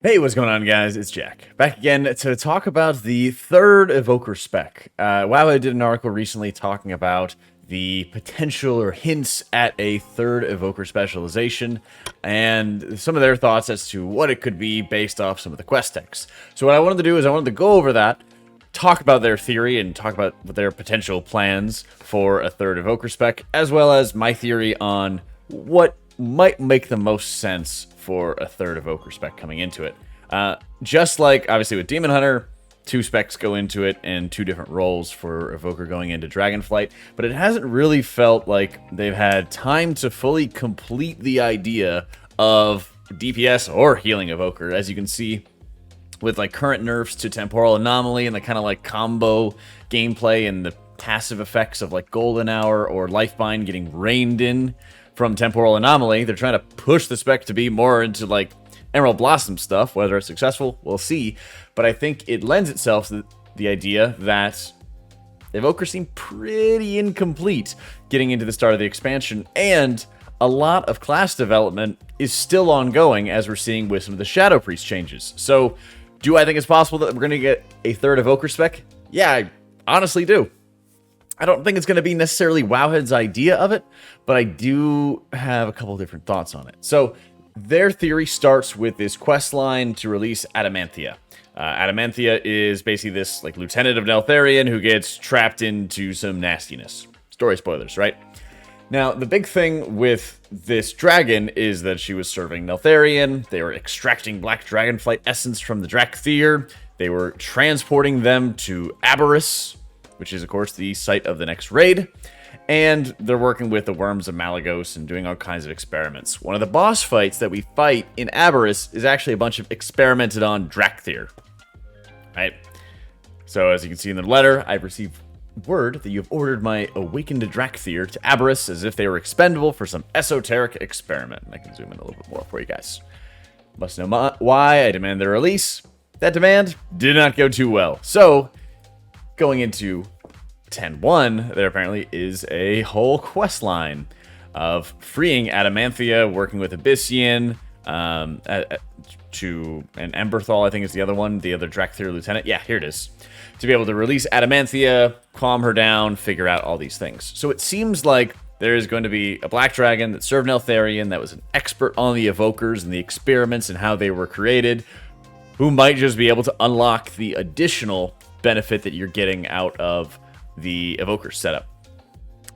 Hey, what's going on, guys? It's Jack. Back again to talk about the third Evoker spec. Wowhead did an article recently talking about the potential or hints at a third Evoker specialization and some of their thoughts as to what it could be based off some of the quest text. So what I wanted to do is I wanted to go over that, talk about their theory, and talk about their potential plans for a third Evoker spec, as well as my theory on what might make the most sense for a third Evoker spec coming into it. Just like, obviously, with Demon Hunter, 2 specs go into it and 2 different roles for Evoker going into Dragonflight, but it hasn't really felt like they've had time to fully complete the idea of DPS or healing Evoker. As you can see with like current nerfs to Temporal Anomaly and the kind of like combo gameplay and the passive effects of like Golden Hour or Lifebind getting reined in from Temporal Anomaly, they're trying to push the spec to be more into like Emerald Blossom stuff. Whether it's successful, we'll see. But I think it lends itself to the idea that Evokers seem pretty incomplete getting into the start of the expansion, and a lot of class development is still ongoing, as we're seeing with some of the Shadow Priest changes. So, do I think it's possible that we're going to get a third Evoker spec? Yeah, I honestly do. I don't think it's going to be necessarily Wowhead's idea of it, but I do have a couple different thoughts on it. So, their theory starts with this quest line to release Adamanthia. Adamanthia is basically this like lieutenant of Neltharion who gets trapped into some nastiness. Story spoilers, right? Now, the big thing with this dragon is that she was serving Neltharion. They were extracting black dragonflight essence from the Dracthyr. They were transporting them to Aberrus, which is, of course, the site of the next raid. And they're working with the Worms of Malagos and doing all kinds of experiments. One of the boss fights that we fight in Aberrus is actually a bunch of experimented on Dracthyr. Right? So, as you can see in the letter, I've received word that you have ordered my awakened Dracthyr to Aberrus as if they were expendable for some esoteric experiment. And I can zoom in a little bit more for you guys. Must know why I demand their release. That demand did not go too well. So, going into 10.1, there apparently is a whole quest line of freeing Adamanthia, working with Abyssian, and Emberthal, I think is the other one, the other Dracthyr lieutenant. Yeah, here it is. To be able to release Adamanthia, calm her down, figure out all these things. So it seems like there is going to be a black dragon that served Neltharion, that was an expert on the Evokers and the experiments and how they were created, who might just be able to unlock the additional benefit that you're getting out of the Evoker setup.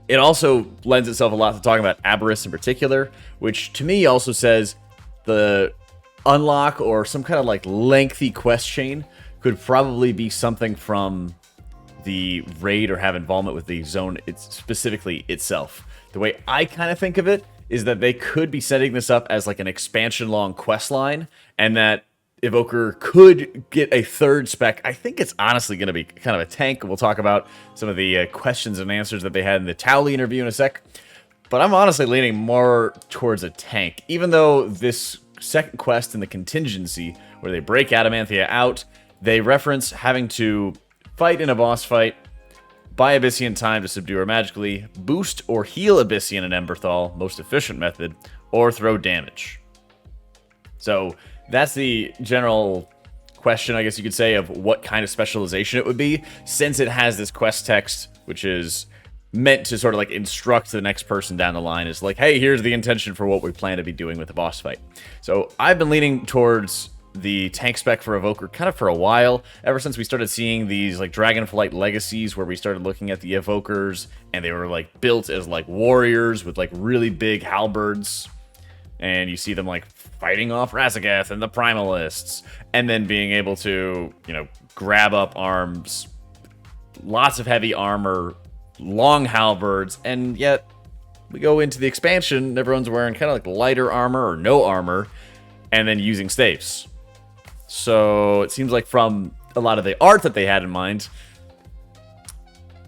It also lends itself a lot to talking about Aberrus in particular, which to me also says the unlock or some kind of like lengthy quest chain could probably be something from the raid or have involvement with the zone specifically itself. The way I kind of think of it is that they could be setting this up as like an expansion long quest line, and that Evoker could get a third spec. I think it's honestly going to be kind of a tank. We'll talk about some of the questions and answers that they had in the Towley interview in a sec. But I'm honestly leaning more towards a tank, even though this second quest in the contingency, where they break Adamanthia out, they reference having to fight in a boss fight, buy Abyssian time to subdue her magically, boost or heal Abyssian and Emberthal, most efficient method, or throw damage. So that's the general question, I guess you could say, of what kind of specialization it would be, since it has this quest text, which is meant to sort of like instruct the next person down the line. Is like, hey, here's the intention for what we plan to be doing with the boss fight. So I've been leaning towards the tank spec for Evoker kind of for a while, ever since we started seeing these like Dragonflight legacies, where we started looking at the Evokers, and they were like built as like warriors with like really big halberds. And you see them like fighting off Razagath and the Primalists, and then being able to, you know, grab up arms, lots of heavy armor, long halberds, and yet we go into the expansion, everyone's wearing kind of like lighter armor or no armor, and then using staves. So it seems like from a lot of the art that they had in mind,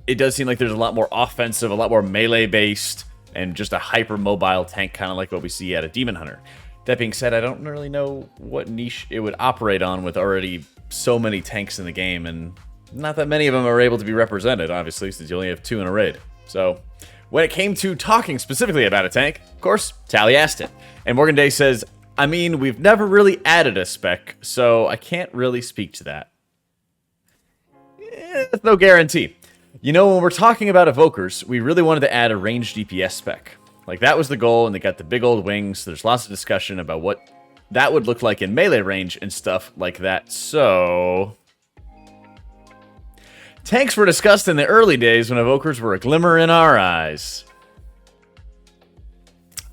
it does seem like there's a lot more offensive, a lot more melee based, and just a hyper-mobile tank, kind of like what we see out of Demon Hunter. That being said, I don't really know what niche it would operate on with already so many tanks in the game, and not that many of them are able to be represented, obviously, since you only have 2 in a raid. So, when it came to talking specifically about a tank, of course, Tally asked it. And Morgan Day says, I mean, we've never really added a spec, so I can't really speak to that. It's no guarantee. You know, when we're talking about evokers, we really wanted to add a ranged DPS spec. Like, that was the goal, and they got the big old wings, so there's lots of discussion about what that would look like in melee range and stuff like that, so... Tanks were discussed in the early days when evokers were a glimmer in our eyes.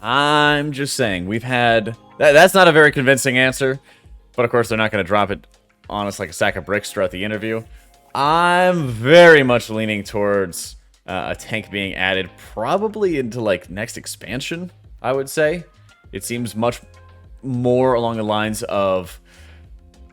I'm just saying, we've had... That's not a very convincing answer, but of course they're not going to drop it on us like a sack of bricks throughout the interview. I'm very much leaning towards a tank being added probably into, like, next expansion, I would say. It seems much more along the lines of,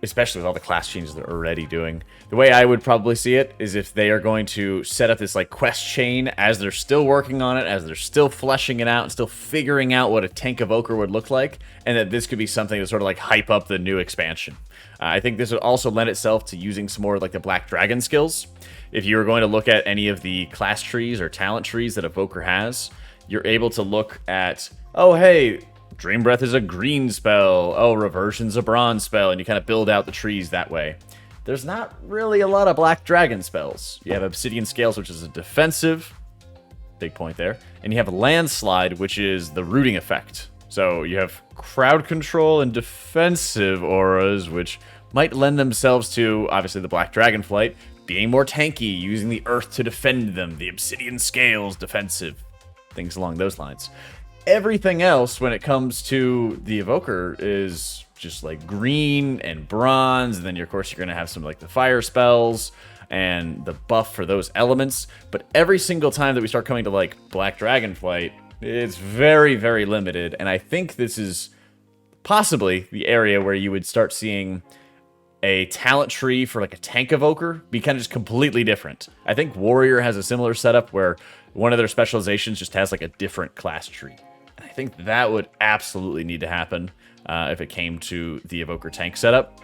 especially with all the class changes they're already doing. The way I would probably see it is if they are going to set up this like quest chain as they're still working on it, as they're still fleshing it out and still figuring out what a tank evoker would look like, and that this could be something to sort of like hype up the new expansion. I think this would also lend itself to using some more like the Black Dragon skills. If you were going to look at any of the class trees or talent trees that Evoker has, you're able to look at, oh hey, Dream Breath is a green spell, oh Reversion's a bronze spell, and you kind of build out the trees that way. There's not really a lot of Black Dragon spells. You have Obsidian Scales, which is a defensive, big point there, and you have Landslide, which is the rooting effect. So you have crowd control and defensive auras, which might lend themselves to, obviously, the Black Dragonflight, being more tanky, using the earth to defend them, the Obsidian Scales defensive, things along those lines. Everything else, when it comes to the Evoker, is just like green and bronze, and then of course you're going to have some like the fire spells and the buff for those elements. But every single time that we start coming to like Black Dragonflight, it's very, very limited, and I think this is possibly the area where you would start seeing a talent tree for like a tank evoker be kind of just completely different. I think Warrior has a similar setup where one of their specializations just has like a different class tree. And I think that would absolutely need to happen if it came to the evoker tank setup.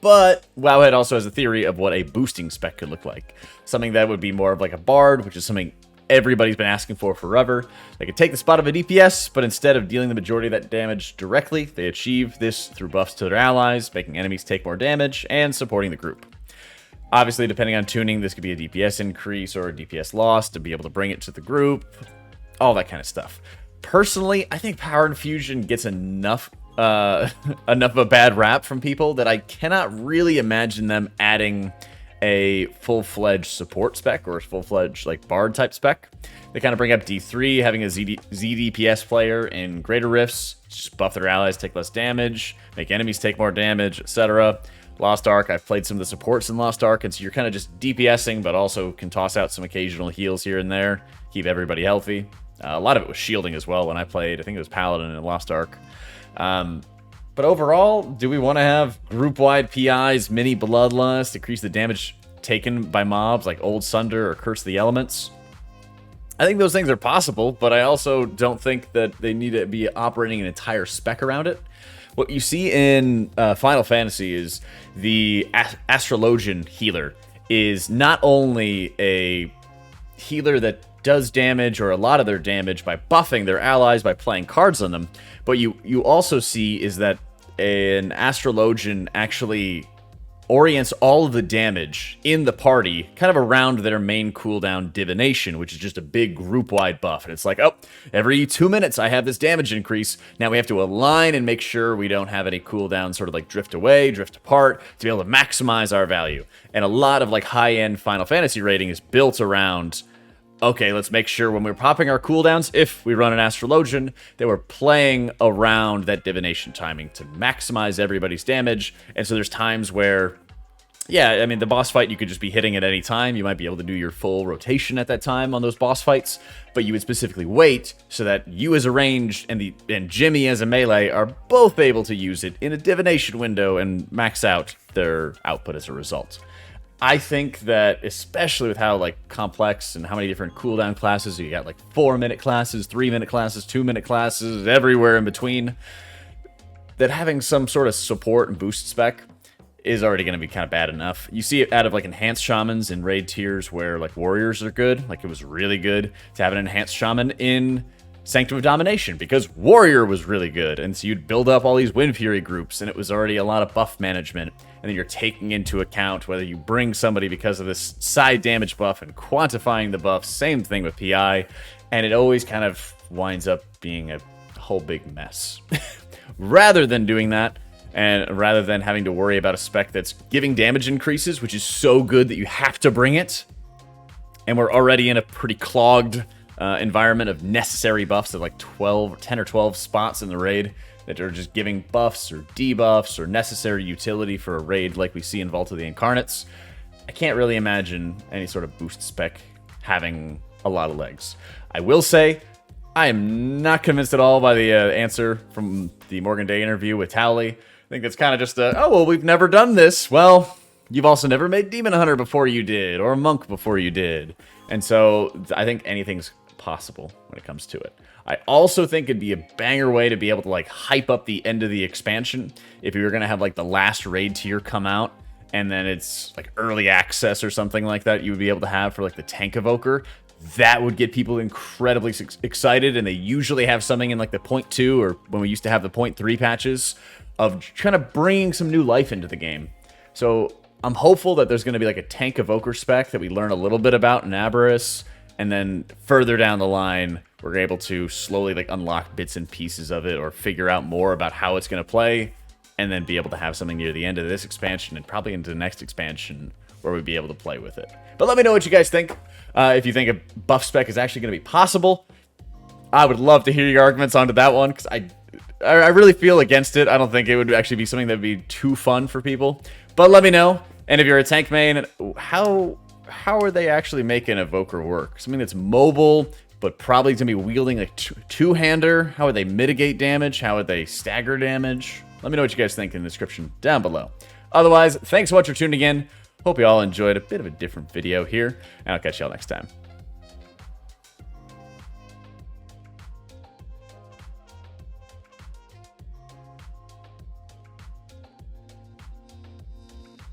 But Wowhead also has a theory of what a boosting spec could look like. Something that would be more of like a bard, which is something everybody's been asking for forever. They could take the spot of a DPS, but instead of dealing the majority of that damage directly, they achieve this through buffs to their allies, making enemies take more damage, and supporting the group. Obviously, depending on tuning, this could be a DPS increase or a DPS loss to be able to bring it to the group, all that kind of stuff. Personally, I think Power Infusion gets enough of a bad rap from people that I cannot really imagine them adding a full-fledged support spec or a full-fledged like bard type spec. They kind of bring up D3, having a ZDPS player in Greater Rifts, just buff their allies, take less damage, make enemies take more damage, etc. Lost Ark, I've played some of the supports in Lost Ark, and so you're kind of just DPSing, but also can toss out some occasional heals here and there, keep everybody healthy. A lot of it was shielding as well when I played. I think it was Paladin in Lost Ark. But overall, do we want to have group-wide PIs, mini Bloodlust, increase the damage taken by mobs like Old Sunder or Curse the Elements? I think those things are possible, but I also don't think that they need to be operating an entire spec around it. What you see in Final Fantasy is the Astrologian healer is not only a healer that does damage or a lot of their damage by buffing their allies by playing cards on them, but you also see is that an Astrologian actually orients all of the damage in the party kind of around their main cooldown Divination, which is just a big group-wide buff. And it's like, oh, every 2 minutes I have this damage increase. Now we have to align and make sure we don't have any cooldowns sort of like drift away, drift apart, to be able to maximize our value. And a lot of like high-end Final Fantasy rating is built around, okay, let's make sure when we're popping our cooldowns, if we run an Astrologian, that we're playing around that Divination timing to maximize everybody's damage. And so there's times where, yeah, I mean, the boss fight, you could just be hitting at any time. You might be able to do your full rotation at that time on those boss fights, but you would specifically wait so that you as a ranged and Jimmy as a melee are both able to use it in a Divination window and max out their output as a result. I think that, especially with how like complex and how many different cooldown classes, you got like 4-minute classes, 3-minute classes, 2-minute classes, everywhere in between, that having some sort of support and boost spec is already going to be kind of bad enough. You see it out of like enhanced shamans in raid tiers where like warriors are good. Like it was really good to have an enhanced shaman in Sanctum of Domination, because Warrior was really good, and so you'd build up all these Wind Fury groups, and it was already a lot of buff management, and then you're taking into account whether you bring somebody because of this side damage buff and quantifying the buff, same thing with PI, and it always kind of winds up being a whole big mess. Rather than doing that, and rather than having to worry about a spec that's giving damage increases, which is so good that you have to bring it, and we're already in a pretty clogged environment of necessary buffs of like 10 or 12 spots in the raid that are just giving buffs or debuffs or necessary utility for a raid like we see in Vault of the Incarnates. I can't really imagine any sort of boost spec having a lot of legs. I will say, I am not convinced at all by the answer from the Morgan Day interview with Towley. I think it's kind of just a, oh, well, we've never done this. Well, you've also never made Demon Hunter before you did, or Monk before you did. And so I think anything's possible when it comes to it. I also think it'd be a banger way to be able to like hype up the end of the expansion if you were going to have like the last raid tier come out and then it's like early access or something like that you would be able to have for like the Tank Evoker. That would get people incredibly excited, and they usually have something in like the 0.2 or when we used to have the 0.3 patches of kind of bringing some new life into the game. So I'm hopeful that there's going to be like a Tank Evoker spec that we learn a little bit about in Aberrus, and then further down the line, we're able to slowly like unlock bits and pieces of it or figure out more about how it's going to play, and then be able to have something near the end of this expansion and probably into the next expansion where we'd be able to play with it. But let me know what you guys think. If you think a buff spec is actually going to be possible, I would love to hear your arguments onto that one, because I really feel against it. I don't think it would actually be something that would be too fun for people. But let me know. And if you're a tank main, how are they actually making Evoker work? Something that's mobile, but probably going to be wielding a two-hander. How would they mitigate damage? How would they stagger damage? Let me know what you guys think in the description down below. Otherwise, thanks so much for tuning in. Hope you all enjoyed a bit of a different video here, and I'll catch y'all next time.